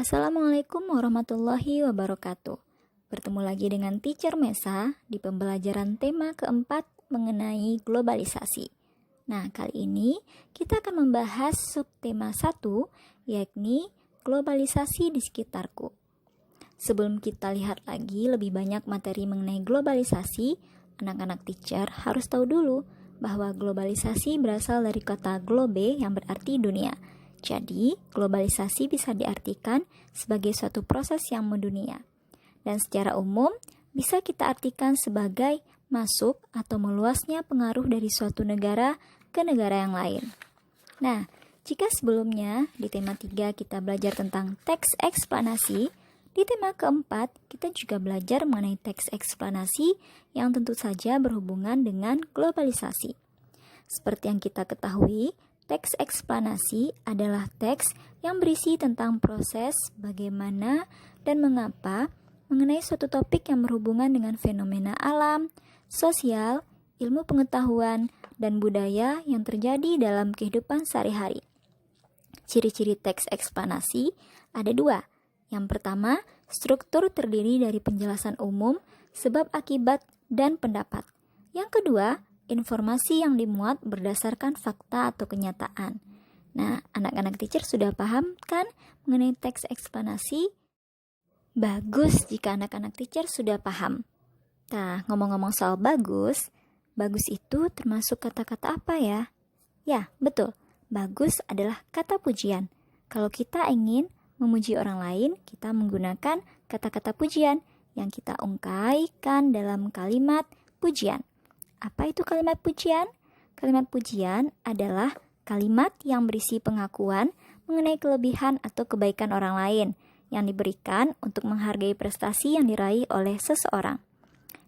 Assalamualaikum warahmatullahi wabarakatuh. Bertemu lagi dengan Teacher Mesa di pembelajaran tema keempat mengenai globalisasi. Nah, kali ini kita akan membahas subtema 1, yakni globalisasi di sekitarku. Sebelum kita lihat lagi lebih banyak materi mengenai globalisasi, anak-anak teacher harus tahu dulu bahwa globalisasi berasal dari kata globe yang berarti dunia. Jadi, globalisasi bisa diartikan sebagai suatu proses yang mendunia. Dan secara umum, bisa kita artikan sebagai masuk atau meluasnya pengaruh dari suatu negara ke negara yang lain. Nah, jika sebelumnya di tema 3 kita belajar tentang teks eksplanasi, di tema keempat kita juga belajar mengenai teks eksplanasi yang tentu saja berhubungan dengan globalisasi. Seperti yang kita ketahui, teks eksplanasi adalah teks yang berisi tentang proses, bagaimana, dan mengapa mengenai suatu topik yang berhubungan dengan fenomena alam, sosial, ilmu pengetahuan, dan budaya yang terjadi dalam kehidupan sehari-hari. Ciri-ciri teks eksplanasi ada 2. Yang pertama, struktur terdiri dari penjelasan umum, sebab akibat, dan pendapat. Yang kedua, informasi yang dimuat berdasarkan fakta atau kenyataan. Nah, anak-anak teacher sudah paham kan mengenai teks eksplanasi? Bagus jika anak-anak teacher sudah paham. Nah, ngomong-ngomong soal bagus itu termasuk kata-kata apa ya? Ya, betul. Bagus adalah kata pujian. Kalau kita ingin memuji orang lain, kita menggunakan kata-kata pujian yang kita ungkaikan dalam kalimat pujian. Apa itu kalimat pujian? Kalimat pujian adalah kalimat yang berisi pengakuan mengenai kelebihan atau kebaikan orang lain yang diberikan untuk menghargai prestasi yang diraih oleh seseorang.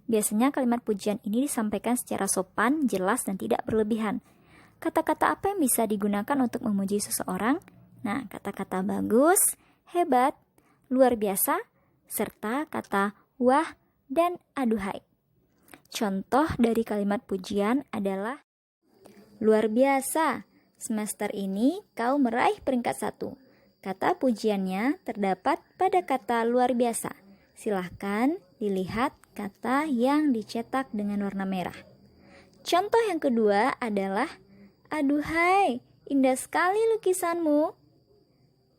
Biasanya kalimat pujian ini disampaikan secara sopan, jelas, dan tidak berlebihan. Kata-kata apa yang bisa digunakan untuk memuji seseorang? Nah, kata-kata bagus, hebat, luar biasa, serta kata wah dan aduhai. Contoh dari kalimat pujian adalah luar biasa, semester ini kau meraih peringkat 1. Kata pujiannya terdapat pada kata luar biasa. Silahkan dilihat kata yang dicetak dengan warna merah. Contoh yang kedua adalah aduhai, indah sekali lukisanmu.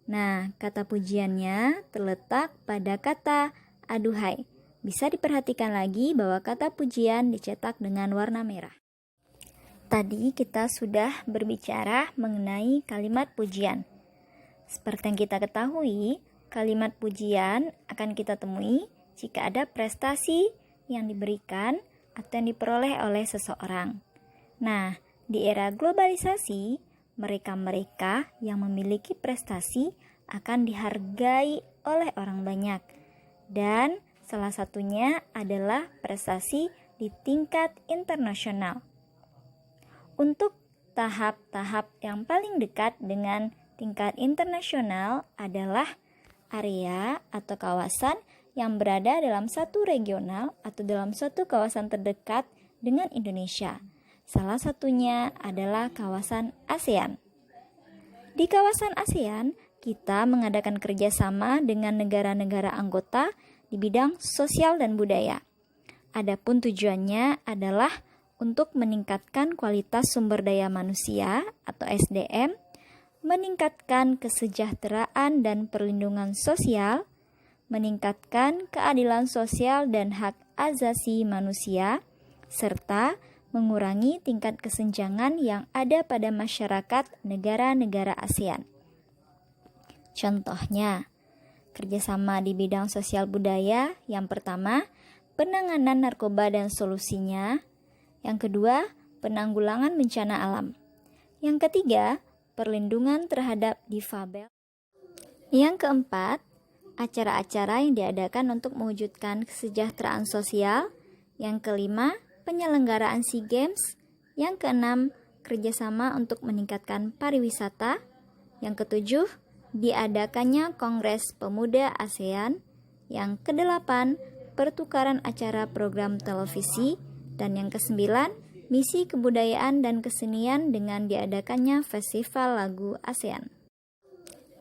Nah, kata pujiannya terletak pada kata aduhai. Bisa diperhatikan lagi bahwa kata pujian dicetak dengan warna merah. Tadi kita sudah berbicara mengenai kalimat pujian. Seperti yang kita ketahui, kalimat pujian akan kita temui jika ada prestasi yang diberikan atau yang diperoleh oleh seseorang. Nah, di era globalisasi, mereka-mereka yang memiliki prestasi akan dihargai oleh orang banyak. Dan salah satunya adalah prestasi di tingkat internasional. Untuk tahap-tahap yang paling dekat dengan tingkat internasional adalah area atau kawasan yang berada dalam satu regional atau dalam suatu kawasan terdekat dengan Indonesia. Salah satunya adalah kawasan ASEAN. Di kawasan ASEAN, kita mengadakan kerjasama dengan negara-negara anggota di bidang sosial dan budaya. Adapun tujuannya adalah untuk meningkatkan kualitas sumber daya manusia atau SDM, meningkatkan kesejahteraan dan perlindungan sosial, meningkatkan keadilan sosial dan hak asasi manusia, serta mengurangi tingkat kesenjangan yang ada pada masyarakat negara-negara ASEAN. Contohnya, kerjasama di bidang sosial budaya, yang pertama, penanganan narkoba dan solusinya. Yang kedua, penanggulangan bencana alam. Yang ketiga, perlindungan terhadap difabel. Yang keempat, acara-acara yang diadakan untuk mewujudkan kesejahteraan sosial. Yang kelima, penyelenggaraan SEA Games. Yang keenam, kerjasama untuk meningkatkan pariwisata. Yang ketujuh, diadakannya Kongres Pemuda ASEAN. Yang kedelapan, pertukaran acara program televisi. Dan yang kesembilan, misi kebudayaan dan kesenian dengan diadakannya Festival Lagu ASEAN.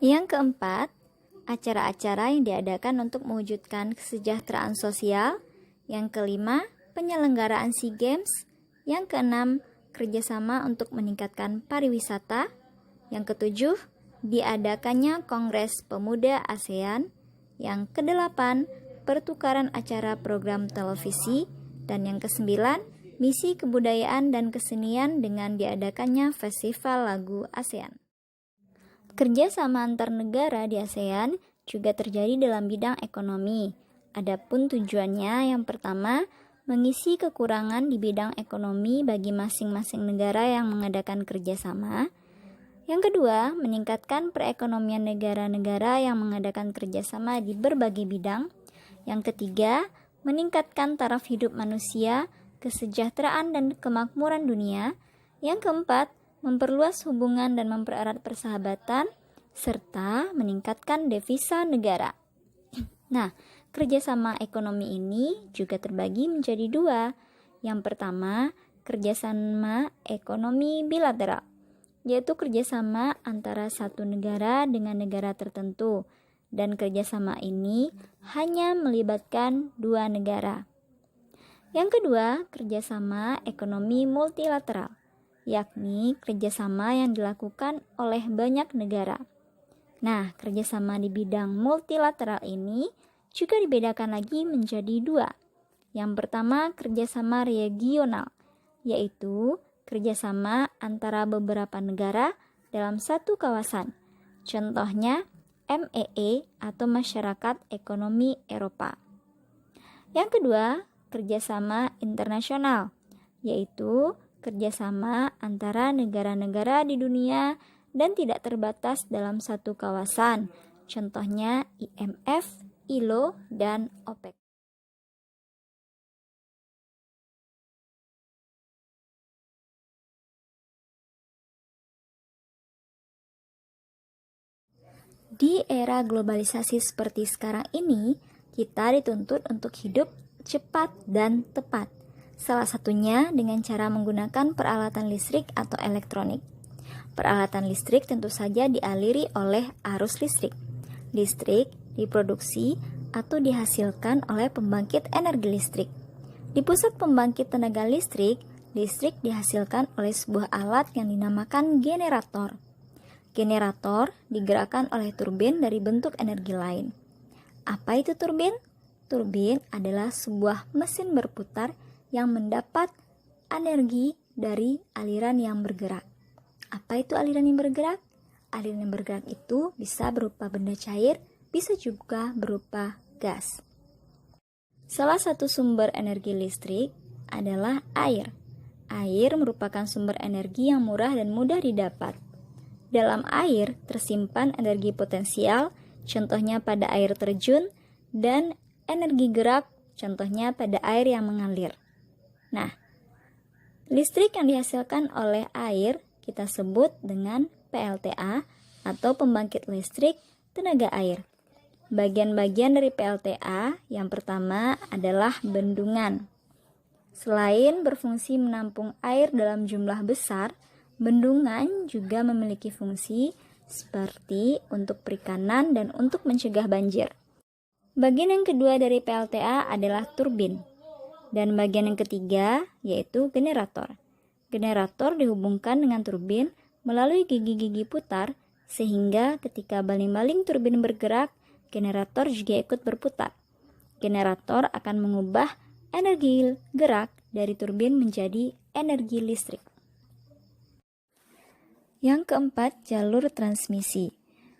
Yang keempat, acara-acara yang diadakan untuk mewujudkan kesejahteraan sosial. Yang kelima, penyelenggaraan SEA Games. Yang keenam, kerjasama untuk meningkatkan pariwisata. Yang ketujuh, diadakannya Kongres Pemuda ASEAN. Yang kedelapan, pertukaran acara program televisi. Dan yang kesembilan, misi kebudayaan dan kesenian dengan diadakannya Festival Lagu ASEAN. Kerjasama antar negara di ASEAN juga terjadi dalam bidang ekonomi. Adapun tujuannya yang pertama, mengisi kekurangan di bidang ekonomi bagi masing-masing negara yang mengadakan kerjasama. Yang kedua, meningkatkan perekonomian negara-negara yang mengadakan kerjasama di berbagai bidang. Yang ketiga, meningkatkan taraf hidup manusia, kesejahteraan dan kemakmuran dunia. Yang keempat, memperluas hubungan dan mempererat persahabatan, serta meningkatkan devisa negara. Nah, kerjasama ekonomi ini juga terbagi menjadi dua. Yang pertama, kerjasama ekonomi bilateral, yaitu kerjasama antara satu negara dengan negara tertentu, dan kerjasama ini hanya melibatkan dua negara. Yang kedua, kerjasama ekonomi multilateral, yakni kerjasama yang dilakukan oleh banyak negara. Nah, kerjasama di bidang multilateral ini juga dibedakan lagi menjadi dua. Yang pertama, kerjasama regional, yaitu kerjasama antara beberapa negara dalam satu kawasan. Contohnya, MEE atau Masyarakat Ekonomi Eropa. Yang kedua, kerjasama internasional, yaitu kerjasama antara negara-negara di dunia dan tidak terbatas dalam satu kawasan. Contohnya IMF, ILO, dan OPEC. Di era globalisasi seperti sekarang ini, kita dituntut untuk hidup cepat dan tepat. Salah satunya dengan cara menggunakan peralatan listrik atau elektronik. Peralatan listrik tentu saja dialiri oleh arus listrik. Listrik diproduksi atau dihasilkan oleh pembangkit energi listrik. Di pusat pembangkit tenaga listrik, listrik dihasilkan oleh sebuah alat yang dinamakan generator. Generator digerakkan oleh turbin dari bentuk energi lain. Apa itu turbin? Turbin adalah sebuah mesin berputar yang mendapat energi dari aliran yang bergerak. Apa itu aliran yang bergerak? Aliran yang bergerak itu bisa berupa benda cair, bisa juga berupa gas. Salah satu sumber energi listrik adalah air. Air merupakan sumber energi yang murah dan mudah didapat. Dalam air tersimpan energi potensial, contohnya pada air terjun, dan energi gerak, contohnya pada air yang mengalir. Nah, listrik yang dihasilkan oleh air kita sebut dengan PLTA atau pembangkit listrik tenaga air. Bagian-bagian dari PLTA yang pertama adalah bendungan. Selain berfungsi menampung air dalam jumlah besar, bendungan juga memiliki fungsi seperti untuk perikanan dan untuk mencegah banjir. Bagian yang kedua dari PLTA adalah turbin. Dan bagian yang ketiga yaitu generator. Generator dihubungkan dengan turbin melalui gigi-gigi putar sehingga ketika baling-baling turbin bergerak, generator juga ikut berputar. Generator akan mengubah energi gerak dari turbin menjadi energi listrik. Yang keempat, jalur transmisi.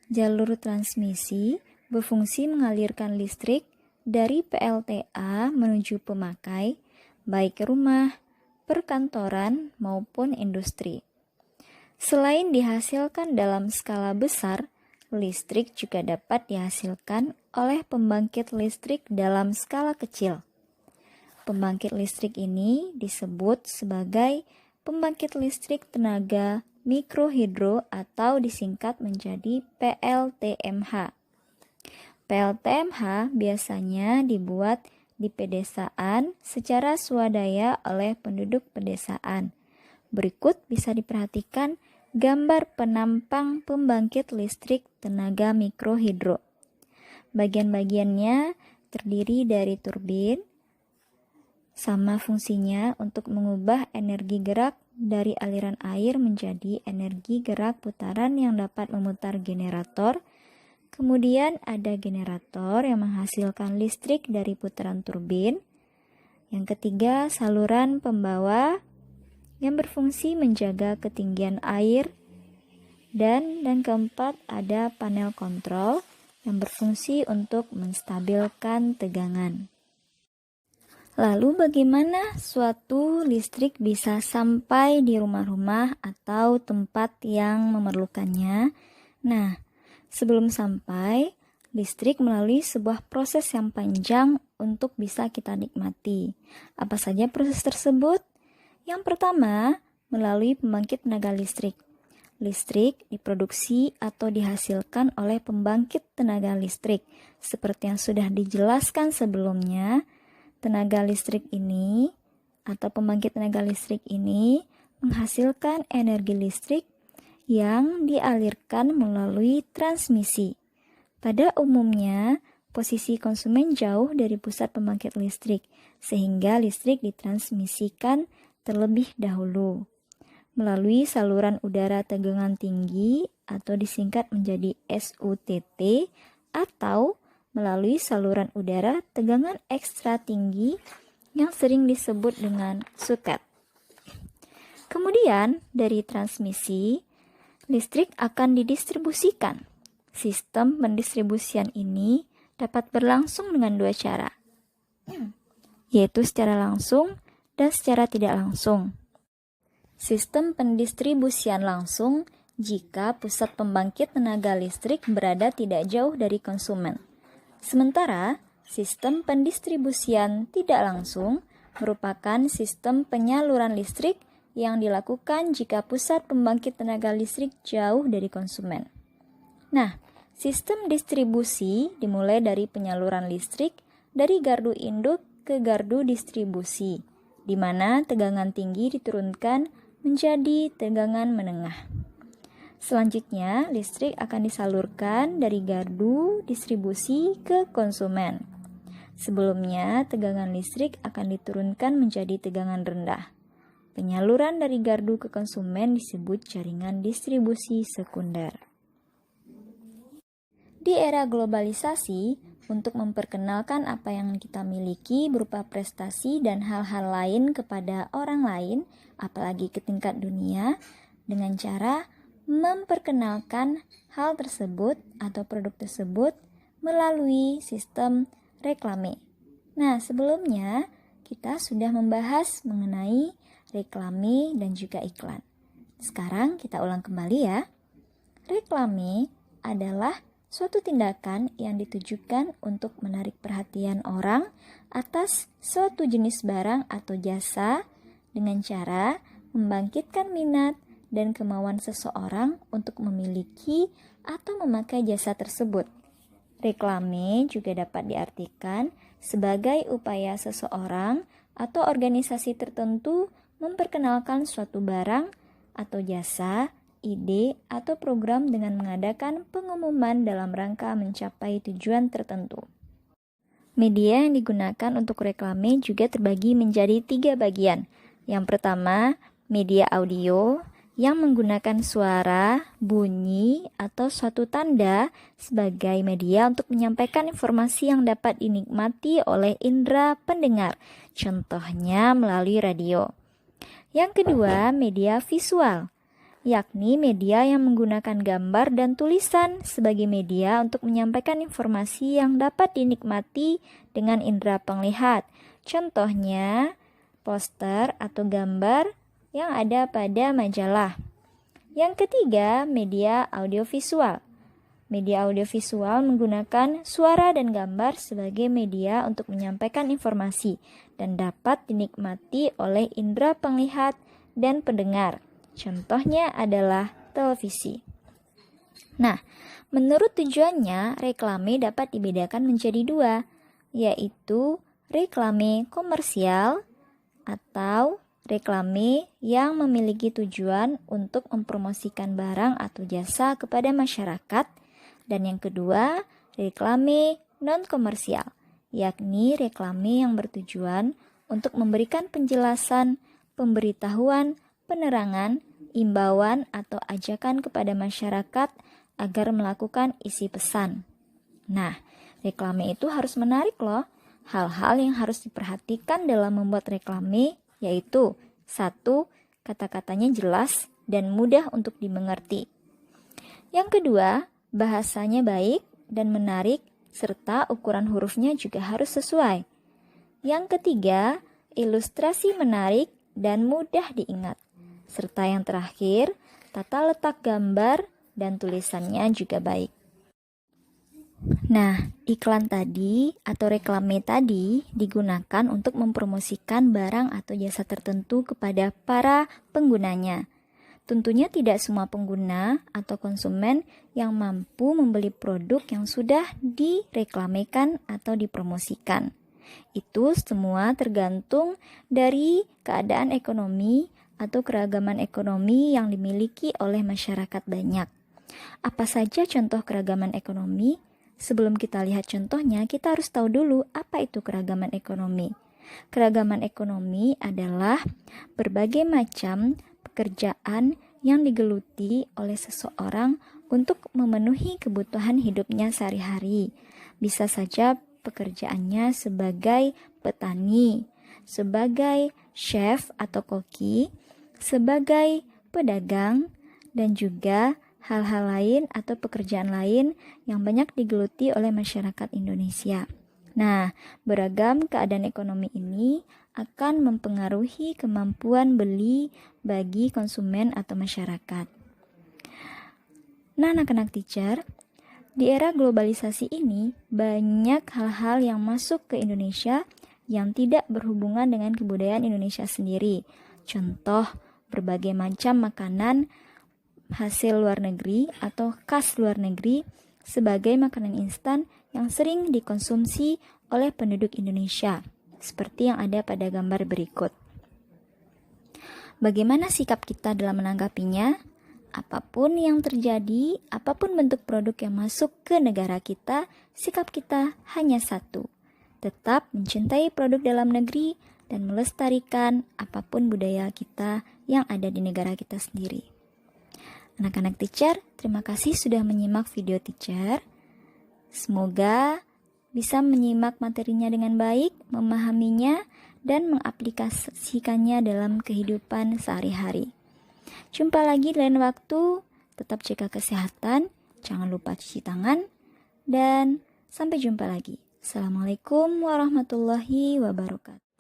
Jalur transmisi berfungsi mengalirkan listrik dari PLTA menuju pemakai, baik rumah, perkantoran, maupun industri. Selain dihasilkan dalam skala besar, listrik juga dapat dihasilkan oleh pembangkit listrik dalam skala kecil. Pembangkit listrik ini disebut sebagai pembangkit listrik tenaga mikrohidro atau disingkat menjadi PLTMH. PLTMH biasanya dibuat di pedesaan secara swadaya oleh penduduk pedesaan. Berikut bisa diperhatikan gambar penampang pembangkit listrik tenaga mikrohidro. Bagian-bagiannya terdiri dari turbin, sama fungsinya untuk mengubah energi gerak dari aliran air menjadi energi gerak putaran yang dapat memutar generator. Kemudian ada generator yang menghasilkan listrik dari putaran turbin. Yang ketiga, saluran pembawa yang berfungsi menjaga ketinggian air. Dan keempat, ada panel kontrol yang berfungsi untuk menstabilkan tegangan. Lalu bagaimana suatu listrik bisa sampai di rumah-rumah atau tempat yang memerlukannya? Nah, sebelum sampai, listrik melalui sebuah proses yang panjang untuk bisa kita nikmati. Apa saja proses tersebut? Yang pertama, melalui pembangkit tenaga listrik. Listrik diproduksi atau dihasilkan oleh pembangkit tenaga listrik. Seperti yang sudah dijelaskan sebelumnya, tenaga listrik ini atau pembangkit tenaga listrik ini menghasilkan energi listrik yang dialirkan melalui transmisi. Pada umumnya, posisi konsumen jauh dari pusat pembangkit listrik, sehingga listrik ditransmisikan terlebih dahulu melalui saluran udara tegangan tinggi atau disingkat menjadi SUTT, atau melalui saluran udara tegangan ekstra tinggi yang sering disebut dengan SUKET. Kemudian dari transmisi, listrik akan didistribusikan. Sistem pendistribusian ini dapat berlangsung dengan dua cara, yaitu secara langsung dan secara tidak langsung. Sistem pendistribusian langsung jika pusat pembangkit tenaga listrik berada tidak jauh dari konsumen. Sementara sistem pendistribusian tidak langsung merupakan sistem penyaluran listrik yang dilakukan jika pusat pembangkit tenaga listrik jauh dari konsumen. Nah, sistem distribusi dimulai dari penyaluran listrik dari gardu induk ke gardu distribusi, di mana tegangan tinggi diturunkan menjadi tegangan menengah. Selanjutnya, listrik akan disalurkan dari gardu distribusi ke konsumen. Sebelumnya, tegangan listrik akan diturunkan menjadi tegangan rendah. Penyaluran dari gardu ke konsumen disebut jaringan distribusi sekunder. Di era globalisasi, untuk memperkenalkan apa yang kita miliki berupa prestasi dan hal-hal lain kepada orang lain, apalagi ke tingkat dunia, dengan cara memperkenalkan hal tersebut atau produk tersebut melalui sistem reklame. Nah, sebelumnya kita sudah membahas mengenai reklame dan juga iklan. Sekarang kita ulang kembali ya. Reklame adalah suatu tindakan yang ditujukan untuk menarik perhatian orang atas suatu jenis barang atau jasa dengan cara membangkitkan minat dan kemauan seseorang untuk memiliki atau memakai jasa tersebut. Reklame juga dapat diartikan sebagai upaya seseorang atau organisasi tertentu memperkenalkan suatu barang atau jasa, ide, atau program dengan mengadakan pengumuman dalam rangka mencapai tujuan tertentu. Media yang digunakan untuk reklame juga terbagi menjadi 3 bagian. Yang pertama, media audio yang menggunakan suara, bunyi, atau suatu tanda sebagai media untuk menyampaikan informasi yang dapat dinikmati oleh indera pendengar, contohnya melalui radio. Yang kedua, media visual, yakni media yang menggunakan gambar dan tulisan sebagai media untuk menyampaikan informasi yang dapat dinikmati dengan indera penglihat. Contohnya, poster atau gambar yang ada pada majalah. Yang ketiga, media audiovisual. Media audiovisual menggunakan suara dan gambar sebagai media untuk menyampaikan informasi dan dapat dinikmati oleh indera penglihat dan pendengar. Contohnya adalah televisi. Nah, menurut tujuannya, reklame dapat dibedakan menjadi 2, yaitu reklame komersial atau reklame yang memiliki tujuan untuk mempromosikan barang atau jasa kepada masyarakat. Dan yang kedua, reklame non-komersial, yakni reklame yang bertujuan untuk memberikan penjelasan, pemberitahuan, penerangan, imbauan atau ajakan kepada masyarakat agar melakukan isi pesan. Nah, reklame itu harus menarik loh. Hal-hal yang harus diperhatikan dalam membuat reklame yaitu 1. Kata-katanya jelas dan mudah untuk dimengerti. Yang kedua, bahasanya baik dan menarik serta ukuran hurufnya juga harus sesuai. Yang ketiga, ilustrasi menarik dan mudah diingat. Serta yang terakhir, tata letak gambar dan tulisannya juga baik. Nah, iklan tadi atau reklame tadi digunakan untuk mempromosikan barang atau jasa tertentu kepada para penggunanya. Tentunya tidak semua pengguna atau konsumen yang mampu membeli produk yang sudah direklamekan atau dipromosikan. Itu semua tergantung dari keadaan ekonomi atau keragaman ekonomi yang dimiliki oleh masyarakat banyak. Apa saja contoh keragaman ekonomi? Sebelum kita lihat contohnya, kita harus tahu dulu apa itu keragaman ekonomi. Keragaman ekonomi adalah berbagai macam pekerjaan yang digeluti oleh seseorang untuk memenuhi kebutuhan hidupnya sehari-hari. Bisa saja pekerjaannya sebagai petani, sebagai chef atau koki, sebagai pedagang, dan juga hal-hal lain atau pekerjaan lain yang banyak digeluti oleh masyarakat Indonesia. Nah, beragam keadaan ekonomi ini akan mempengaruhi kemampuan beli bagi konsumen atau masyarakat. Nah, anak-anak teacher, di era globalisasi ini banyak hal-hal yang masuk ke Indonesia yang tidak berhubungan dengan kebudayaan Indonesia sendiri. Contoh, berbagai macam makanan hasil luar negeri atau khas luar negeri sebagai makanan instan yang sering dikonsumsi oleh penduduk Indonesia, seperti yang ada pada gambar berikut. Bagaimana sikap kita dalam menanggapinya? Apapun yang terjadi, apapun bentuk produk yang masuk ke negara kita, sikap kita hanya satu. Tetap mencintai produk dalam negeri dan melestarikan apapun budaya kita yang ada di negara kita sendiri. Anak-anak teacher, terima kasih sudah menyimak video teacher. Semoga bisa menyimak materinya dengan baik, memahaminya, dan mengaplikasikannya dalam kehidupan sehari-hari. Jumpa lagi di lain waktu, tetap jaga kesehatan, jangan lupa cuci tangan, dan sampai jumpa lagi. Assalamualaikum warahmatullahi wabarakatuh.